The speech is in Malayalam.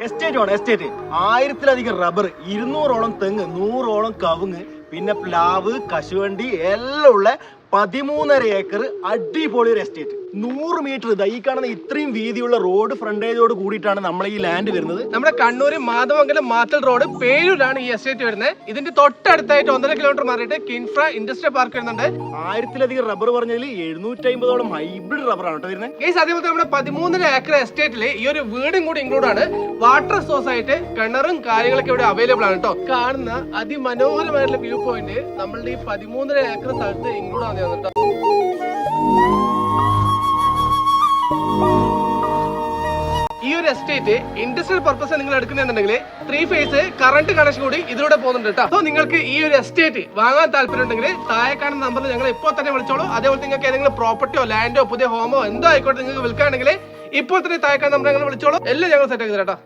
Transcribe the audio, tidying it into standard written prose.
എസ്റ്റേറ്റ് ആണ് എസ്റ്റേറ്റ്. 1000-ലധികം റബ്ബർ, 200ഓളം തെങ്ങ്, 100ഓളം കവുങ്ങ്, പിന്നെ പ്ലാവ്, കശുവണ്ടി എല്ലാം ഉള്ള 13.5 ഏക്കർ അടിപൊളി ഒരു എസ്റ്റേറ്റ്. 100 മീറ്റർ ഈ കാണുന്ന ഇത്രയും വീതിയുള്ള റോഡ് ഫ്രണ്ടേജോട് കൂടിയിട്ടാണ് നമ്മൾ ഈ ലാൻഡ് വരുന്നത്. നമ്മുടെ കണ്ണൂർ മാധവങ്കലം മാത്തൽ റോഡ് പേരൂരാണ് ഈ എസ്റ്റേറ്റ് വരുന്നത്. ഇതിന്റെ തൊട്ടടുത്തായിട്ട് 1.5 കിലോമീറ്റർ മാറിയിട്ട് കിൻഫ്ര ഇൻഡസ്ട്രിയൽ പാർക്ക് വരുന്നുണ്ട്. 1000-ലധികം റബ്ബർ പറഞ്ഞതിൽ 750ഓളം ഹൈബ്രിഡ് റബ്ബറാണ് കേട്ടോ വരുന്നത്. ഗൈസ്, അതേപോലെ നമ്മുടെ 13.5 ഏക്കർ എസ്റ്റേറ്റിൽ ഈ ഒരു വീടും കൂടി ഇൻക്ലൂഡ് ആണ്. വാട്ടർ സോഴ്സ് ആയിട്ട് കിണറും കാര്യങ്ങളൊക്കെ ഇവിടെ അവൈലബിൾ ആണ് കേട്ടോ. കാണുന്ന അതിമനോഹരമായിട്ടുള്ള വ്യൂ പോയിന്റ് നമ്മളുടെ ഈ 13.5 ഏക്കർ സ്ഥലത്ത് ഇൻക്ലൂഡ് ആണ് കേട്ടോ. ഈ ഒരു എസ്റ്റേറ്റ് ഇൻഡസ്ട്രിയൽ പർപ്പസ് നിങ്ങൾ എടുക്കുന്നുണ്ടെങ്കിൽ 3 ഫേസ് കറണ്ട് കണക്ഷൻ കൂടി ഇതിലൂടെ പോകുന്നുണ്ട് കേട്ടോ. അപ്പോൾ നിങ്ങൾക്ക് ഈ ഒരു എസ്റ്റേറ്റ് വാങ്ങാൻ താല്പര്യം ഉണ്ടെങ്കിൽ താഴെ കാണുന്ന നമ്പറിൽ ഞങ്ങൾ ഇപ്പോൾ തന്നെ വിളിച്ചോളൂ. അതേപോലെ നിങ്ങൾക്ക് ഏതെങ്കിലും പ്രോപ്പർട്ടിയോ ലാൻഡോ പുതിയ ഹോമോ എന്തോ ആയിക്കോട്ടെ നിങ്ങൾക്ക് വിൽക്കുകയാണെങ്കിൽ ഇപ്പോൾ തന്നെ താഴെ കാണുന്ന നമ്പർ ഞങ്ങൾ വിളിച്ചോളൂ. എല്ലാം ഞങ്ങൾ സെറ്റ് ആക്കി തരാം കേട്ടോ.